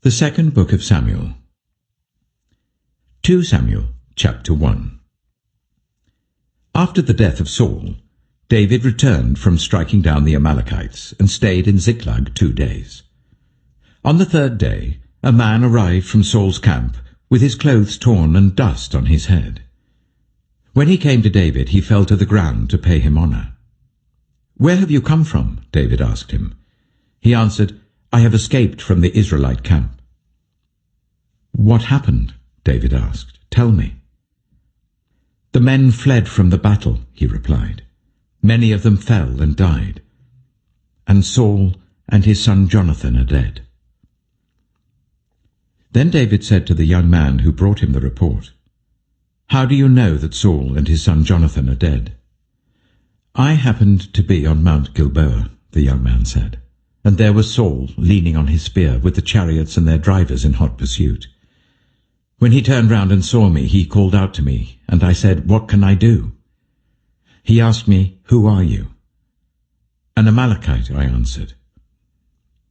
The second book of Samuel. 2 Samuel, chapter 1. After the death of Saul, David returned from striking down the Amalekites and stayed in Ziklag 2 days. On the 3rd day, a man arrived from Saul's camp with his clothes torn and dust on his head. When he came to David, he fell to the ground to pay him honor. "Where have you come from?" David asked him. He answered, "I have escaped from the Israelite camp." "What happened?" David asked. "Tell me." "The men fled from the battle," he replied. "Many of them fell and died. And Saul and his son Jonathan are dead." Then David said to the young man who brought him the report, "How do you know that Saul and his son Jonathan are dead?" "I happened to be on Mount Gilboa," the young man said, "and there was Saul leaning on his spear with the chariots and their drivers in hot pursuit. When he turned round and saw me, he called out to me, and I said, 'What can I do?' He asked me, 'Who are you?' 'An Amalekite,' I answered.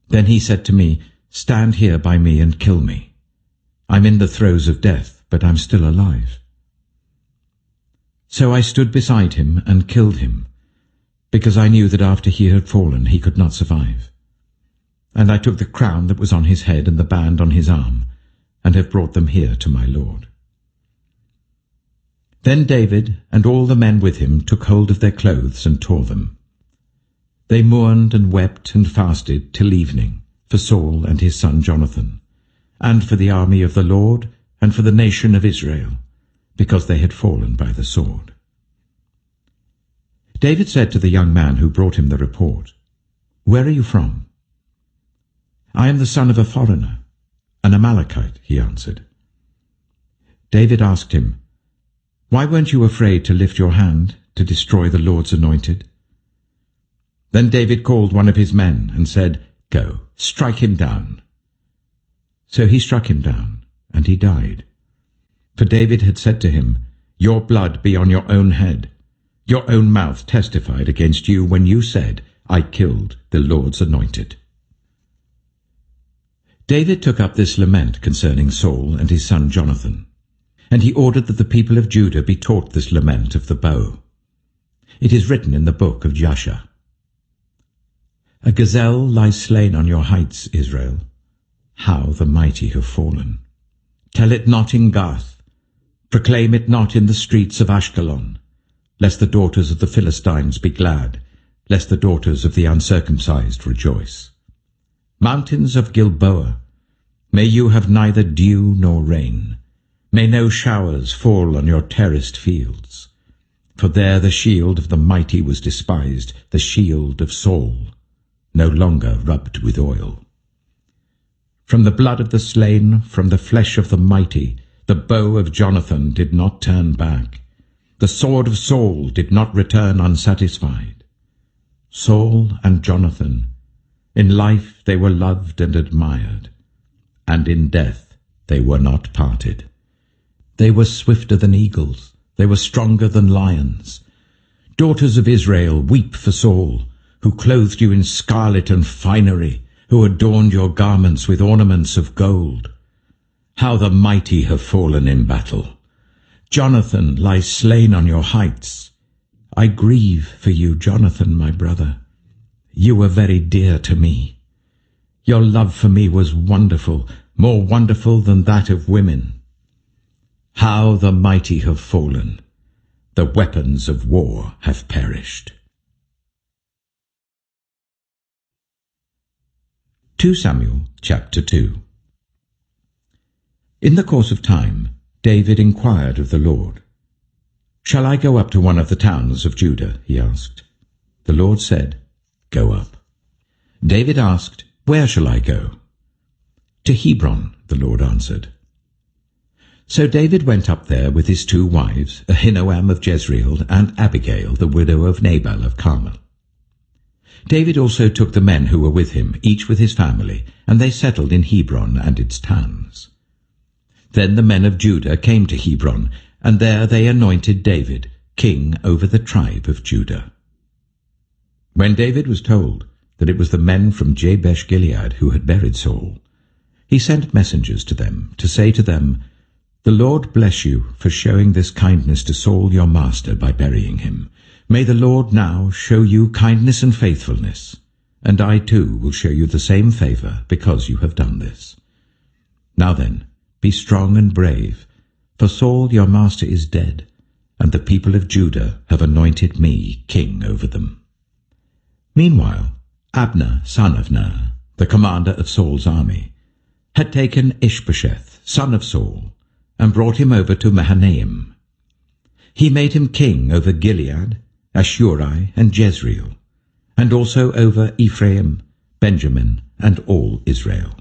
Then he said to me, 'Stand here by me and kill me. I'm in the throes of death, but I'm still alive.' So I stood beside him and killed him, because I knew that after he had fallen he could not survive. And I took the crown that was on his head and the band on his arm, and have brought them here to my lord." Then David and all the men with him took hold of their clothes and tore them. They mourned and wept and fasted till evening for Saul and his son Jonathan, and for the army of the Lord and for the nation of Israel, because they had fallen by the sword. David said to the young man who brought him the report, "Where are you from?" "I am the son of a foreigner, an Amalekite," he answered. David asked him, "Why weren't you afraid to lift your hand to destroy the Lord's anointed?" Then David called one of his men and said, "Go, strike him down." So he struck him down, and he died. For David had said to him, "Your blood be on your own head. Your own mouth testified against you when you said, 'I killed the Lord's anointed.'" David took up this lament concerning Saul and his son Jonathan, and he ordered that the people of Judah be taught this lament of the bow. It is written in the book of Jasher. "A gazelle lies slain on your heights, Israel. How the mighty have fallen. Tell it not in Gath. Proclaim it not in the streets of Ashkelon, lest the daughters of the Philistines be glad, lest the daughters of the uncircumcised rejoice. Mountains of Gilboa, may you have neither dew nor rain. May no showers fall on your terraced fields. For there the shield of the mighty was despised, the shield of Saul, no longer rubbed with oil. From the blood of the slain, from the flesh of the mighty, the bow of Jonathan did not turn back. The sword of Saul did not return unsatisfied. Saul and Jonathan, in life they were loved and admired, and in death they were not parted. They were swifter than eagles, they were stronger than lions. Daughters of Israel, weep for Saul, who clothed you in scarlet and finery, who adorned your garments with ornaments of gold. How the mighty have fallen in battle. Jonathan lies slain on your heights. I grieve for you, Jonathan, my brother. You were very dear to me. Your love for me was wonderful, more wonderful than that of women. How the mighty have fallen. The weapons of war have perished." 2 Samuel chapter 2. In the course of time, David inquired of the Lord. "Shall I go up to one of the towns of Judah?" he asked. The Lord said, "Go up." David asked, "Where shall I go?" "To Hebron," the Lord answered. So David went up there with his 2 wives, Ahinoam of Jezreel and Abigail, the widow of Nabal of Carmel. David also took the men who were with him, each with his family, and they settled in Hebron and its towns. Then the men of Judah came to Hebron, and there they anointed David king over the tribe of Judah. When David was told that it was the men from Jabesh-Gilead who had buried Saul, he sent messengers to them to say to them, "The Lord bless you for showing this kindness to Saul your master by burying him. May the Lord now show you kindness and faithfulness, and I too will show you the same favor because you have done this. Now then, be strong and brave, for Saul your master is dead, and the people of Judah have anointed me king over them." Meanwhile, Abner, son of Ner, the commander of Saul's army, had taken Ishbosheth, son of Saul, and brought him over to Mahanaim. He made him king over Gilead, Ashuri, and Jezreel, and also over Ephraim, Benjamin, and all Israel.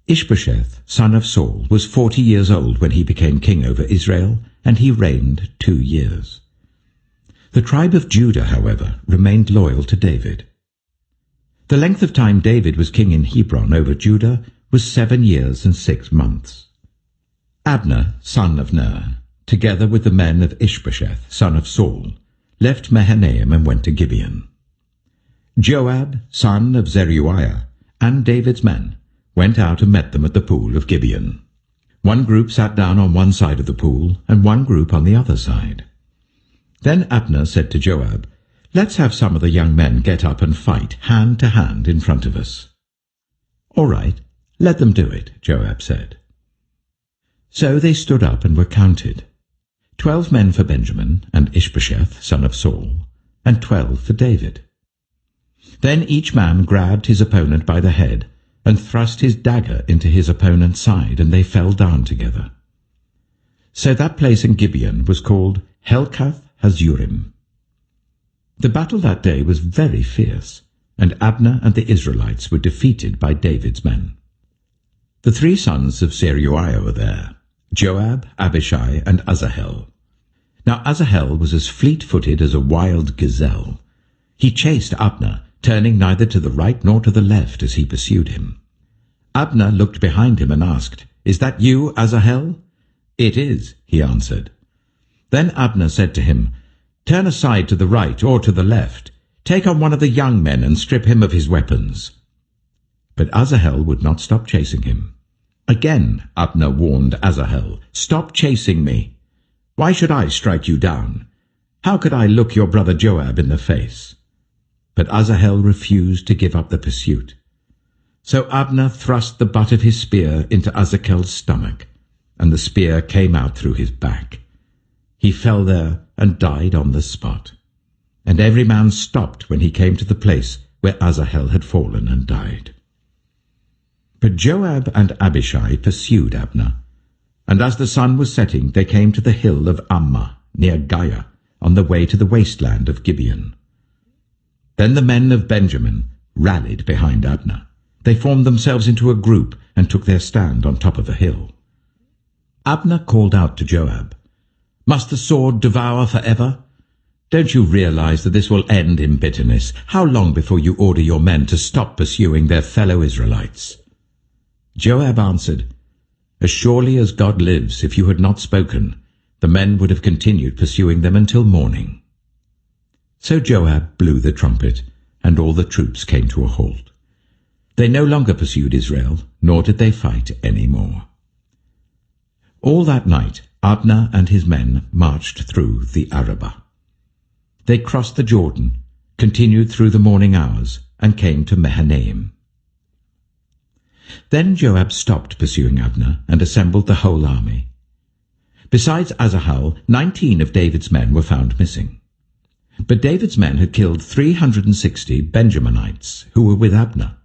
Ishbosheth, son of Saul, was 40 years old when he became king over Israel, and he reigned 2 years. The tribe of Judah, however, remained loyal to David. The length of time David was king in Hebron over Judah was 7 years and 6 months. Abner, son of Ner, together with the men of Ishbosheth, son of Saul, left Mahanaim and went to Gibeon. Joab, son of Zeruiah, and David's men went out and met them at the pool of Gibeon. One group sat down on one side of the pool, and one group on the other side. Then Abner said to Joab, "Let's have some of the young men get up and fight hand to hand in front of us." "All right, let them do it," Joab said. So they stood up and were counted, 12 men for Benjamin and Ishbosheth, son of Saul, and 12 for David. Then each man grabbed his opponent by the head and thrust his dagger into his opponent's side, and they fell down together. So that place in Gibeon was called Helkath Hazurim. The battle that day was very fierce, and Abner and the Israelites were defeated by David's men. The 3 sons of Zeruiah were there, Joab, Abishai, and Asahel. Now Asahel was as fleet-footed as a wild gazelle. He chased Abner, turning neither to the right nor to the left as he pursued him. Abner looked behind him and asked, "Is that you, Asahel?" "It is," he answered. Then Abner said to him, "Turn aside to the right or to the left. Take on one of the young men and strip him of his weapons." But Asahel would not stop chasing him. Again Abner warned Asahel, "Stop chasing me. Why should I strike you down? How could I look your brother Joab in the face?" But Asahel refused to give up the pursuit. So Abner thrust the butt of his spear into Asahel's stomach, and the spear came out through his back. He fell there and died on the spot. And every man stopped when he came to the place where Asahel had fallen and died. But Joab and Abishai pursued Abner, and as the sun was setting they came to the hill of Ammah near Giah, on the way to the wasteland of Gibeon. Then the men of Benjamin rallied behind Abner. They formed themselves into a group and took their stand on top of a hill. Abner called out to Joab, "Must the sword devour forever? Don't you realize that this will end in bitterness? How long before you order your men to stop pursuing their fellow Israelites?" Joab answered, "As surely as God lives, if you had not spoken, the men would have continued pursuing them until morning." So Joab blew the trumpet, and all the troops came to a halt. They no longer pursued Israel, nor did they fight any more. All that night Abner and his men marched through the Arabah. They crossed the Jordan, continued through the morning hours, and came to Mahanaim. Then Joab stopped pursuing Abner and assembled the whole army. Besides Asahel, 19 of David's men were found missing. But David's men had killed 360 Benjaminites who were with Abner.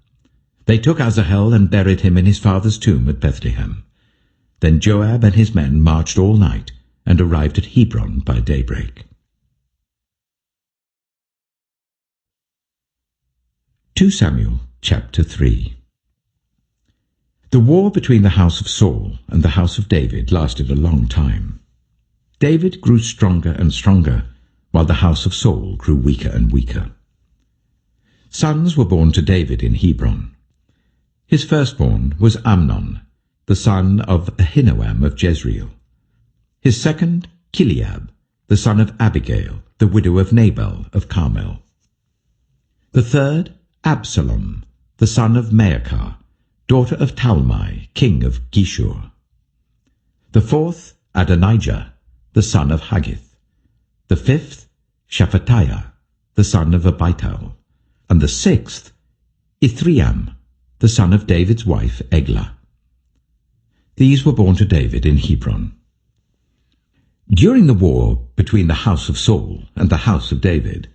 They took Asahel and buried him in his father's tomb at Bethlehem. Then Joab and his men marched all night and arrived at Hebron by daybreak. 2 Samuel chapter 3. The war between the house of Saul and the house of David lasted a long time. David grew stronger and stronger, while the house of Saul grew weaker and weaker. Sons were born to David in Hebron. His firstborn was Amnon, the son of Ahinoam of Jezreel. His second, Chileab, the son of Abigail, the widow of Nabal of Carmel. The third, Absalom, the son of Maacah, daughter of Talmai, king of Geshur. The fourth, Adonijah, the son of Haggith. The fifth, Shephatiah, the son of Abital. And the sixth, Ithream, the son of David's wife Eglah. These were born to David in Hebron. During the war between the house of Saul and the house of David,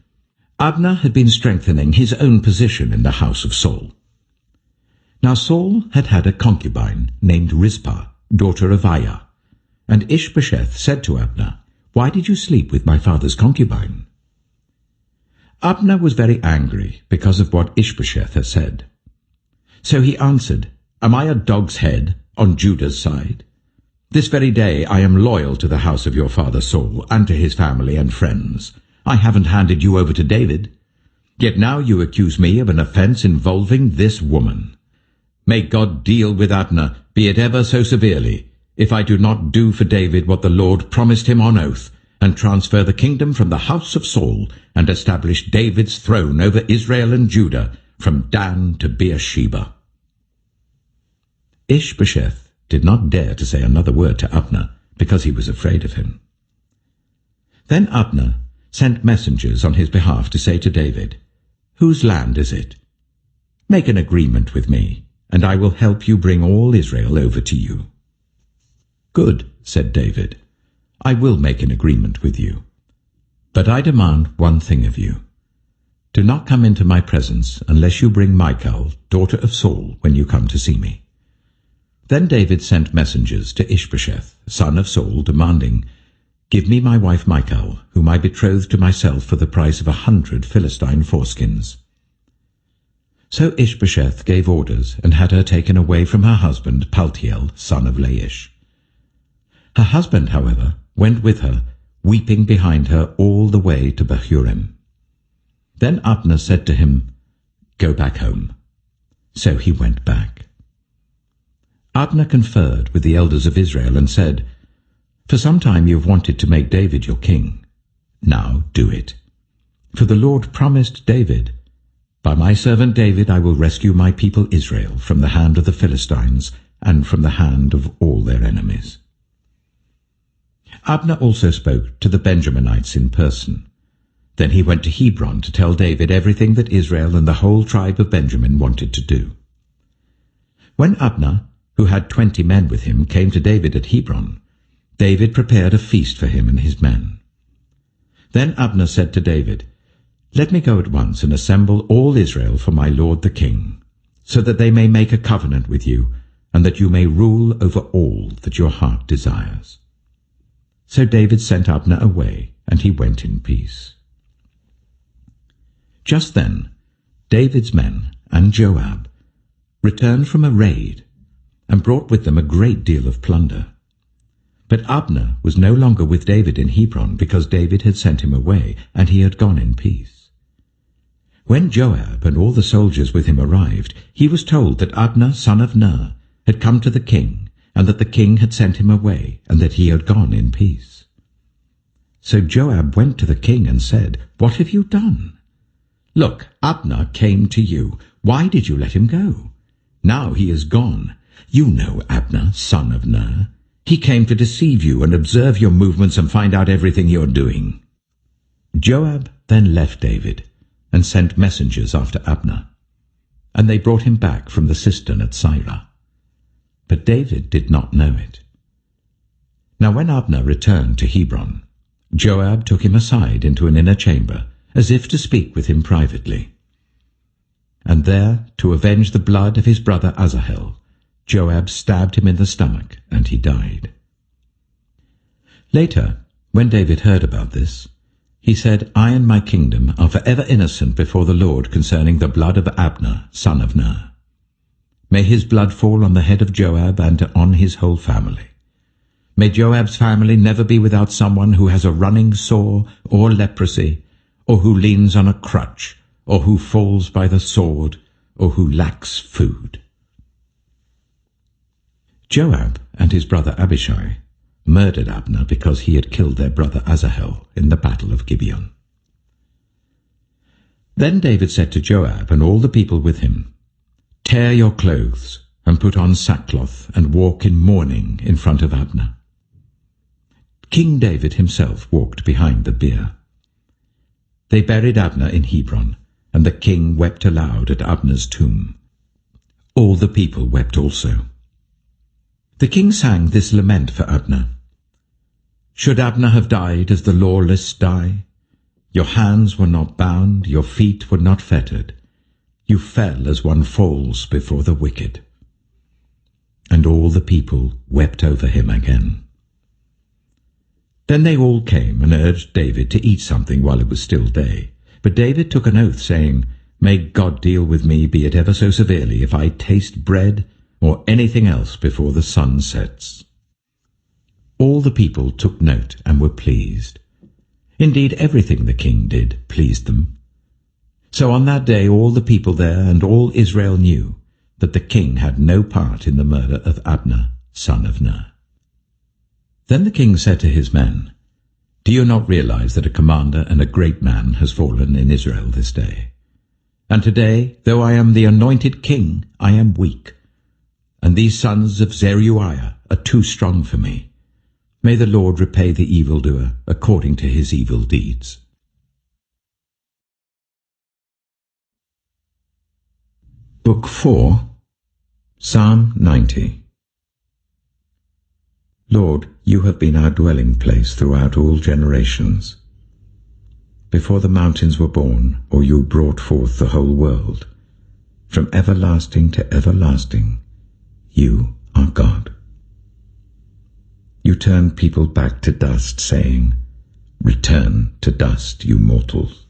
Abner had been strengthening his own position in the house of Saul. Now Saul had had a concubine named Rizpah, daughter of Aiah, and Ishbosheth said to Abner, "Why did you sleep with my father's concubine?" Abner was very angry because of what Ishbosheth had said. So he answered, "Am I a dog's head on Judah's side? This very day I am loyal to the house of your father Saul and to his family and friends. I haven't handed you over to David. Yet now you accuse me of an offense involving this woman. May God deal with Abner, be it ever so severely, if I do not do for David what the Lord promised him on oath, and transfer the kingdom from the house of Saul, and establish David's throne over Israel and Judah, from Dan to Beersheba." Ishbosheth did not dare to say another word to Abner, because he was afraid of him. Then Abner sent messengers on his behalf to say to David, "Whose land is it? Make an agreement with me, and I will help you bring all Israel over to you." "Good," said David, "I will make an agreement with you. But I demand one thing of you. Do not come into my presence unless you bring Michal, daughter of Saul, when you come to see me." Then David sent messengers to Ishbosheth, son of Saul, demanding, "Give me my wife Michal, whom I betrothed to myself for the price of 100 Philistine foreskins." So Ishbosheth gave orders and had her taken away from her husband Paltiel, son of Laish. Her husband, however, went with her, weeping behind her all the way to Bahurim. Then Abner said to him, "Go back home." So he went back. Abner conferred with the elders of Israel and said, "For some time you have wanted to make David your king. Now do it. For the Lord promised David, 'By my servant David I will rescue my people Israel from the hand of the Philistines and from the hand of all their enemies.'" Abner also spoke to the Benjaminites in person. Then he went to Hebron to tell David everything that Israel and the whole tribe of Benjamin wanted to do. When Abner, who had 20 men with him, came to David at Hebron, David prepared a feast for him and his men. Then Abner said to David, "Let me go at once and assemble all Israel for my lord the king, so that they may make a covenant with you, and that you may rule over all that your heart desires." So David sent Abner away, and he went in peace. Just then David's men and Joab returned from a raid, and brought with them a great deal of plunder. But Abner was no longer with David in Hebron, because David had sent him away, and he had gone in peace. When Joab and all the soldiers with him arrived, he was told that Abner, son of Ner, had come to the king, and that the king had sent him away, and that he had gone in peace. So Joab went to the king and said, "What have you done? Look, Abner came to you. Why did you let him go? Now he is gone. You know Abner, son of Ner. He came to deceive you and observe your movements and find out everything you are doing." Joab then left David and sent messengers after Abner, and they brought him back from the cistern at Sirah. But David did not know it. Now when Abner returned to Hebron, Joab took him aside into an inner chamber, as if to speak with him privately. And there, to avenge the blood of his brother Asahel, Joab stabbed him in the stomach, and he died. Later, when David heard about this, he said, "I and my kingdom are forever innocent before the Lord concerning the blood of Abner, son of Ner. May his blood fall on the head of Joab and on his whole family. May Joab's family never be without someone who has a running sore or leprosy, or who leans on a crutch, or who falls by the sword, or who lacks food." Joab and his brother Abishai murdered Abner because he had killed their brother Asahel in the battle of Gibeon. Then David said to Joab and all the people with him, "Tear your clothes and put on sackcloth, and walk in mourning in front of Abner. King David himself walked behind the bier. They buried Abner in Hebron, and the king wept aloud at Abner's tomb. All the people wept also. The king sang this lament for Abner. Should Abner have died as the lawless die? Your hands were not bound, your feet were not fettered. You fell as one falls before the wicked. And all the people wept over him again. Then they all came and urged David to eat something while it was still day. But David took an oath, saying, May God deal with me, be it ever so severely, if I taste bread or anything else before the sun sets. All the people took note and were pleased. Indeed, everything the king did pleased them. So on that day all the people there and all Israel knew that the king had no part in the murder of Abner, son of Ner. Then the king said to his men, Do you not realize that a commander and a great man has fallen in Israel this day? And today, though I am the anointed king, I am weak, and these sons of Zeruiah are too strong for me. May the Lord repay the evildoer according to his evil deeds. Book 4, Psalm 90. Lord, you have been our dwelling place throughout all generations. Before the mountains were born, or you brought forth the whole world, from everlasting to everlasting, you are God. You turn people back to dust, saying, Return to dust, you mortals.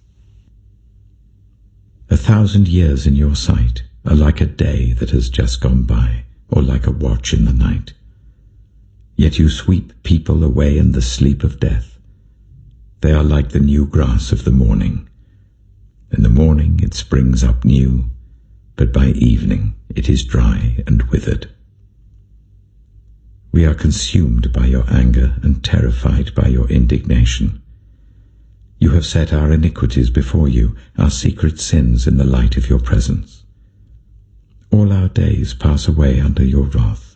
1,000 years in your sight are like a day that has just gone by, or like a watch in the night. Yet you sweep people away in the sleep of death. They are like the new grass of the morning. In the morning it springs up new, but by evening it is dry and withered. We are consumed by your anger and terrified by your indignation. You have set our iniquities before you, our secret sins in the light of your presence. All our days pass away under your wrath.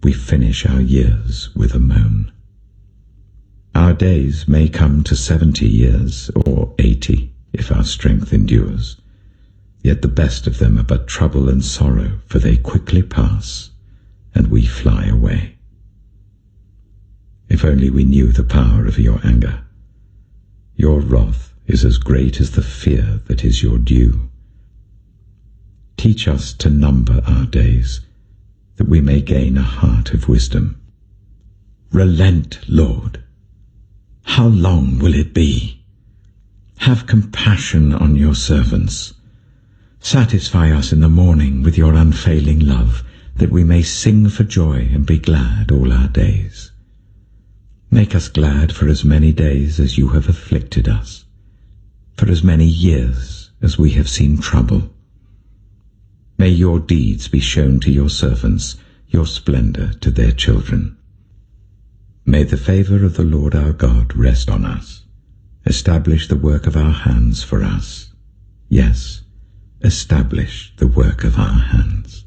We finish our years with a moan. Our days may come to 70 years, or 80, if our strength endures. Yet the best of them are but trouble and sorrow, for they quickly pass, and we fly away. If only we knew the power of your anger. Your wrath is as great as the fear that is your due. Teach us to number our days, that we may gain a heart of wisdom. Relent, Lord. How long will it be? Have compassion on your servants. Satisfy us in the morning with your unfailing love, that we may sing for joy and be glad all our days. Make us glad for as many days as you have afflicted us, for as many years as we have seen trouble. May your deeds be shown to your servants, your splendor to their children. May the favor of the Lord our God rest on us. Establish the work of our hands for us. Yes, establish the work of our hands.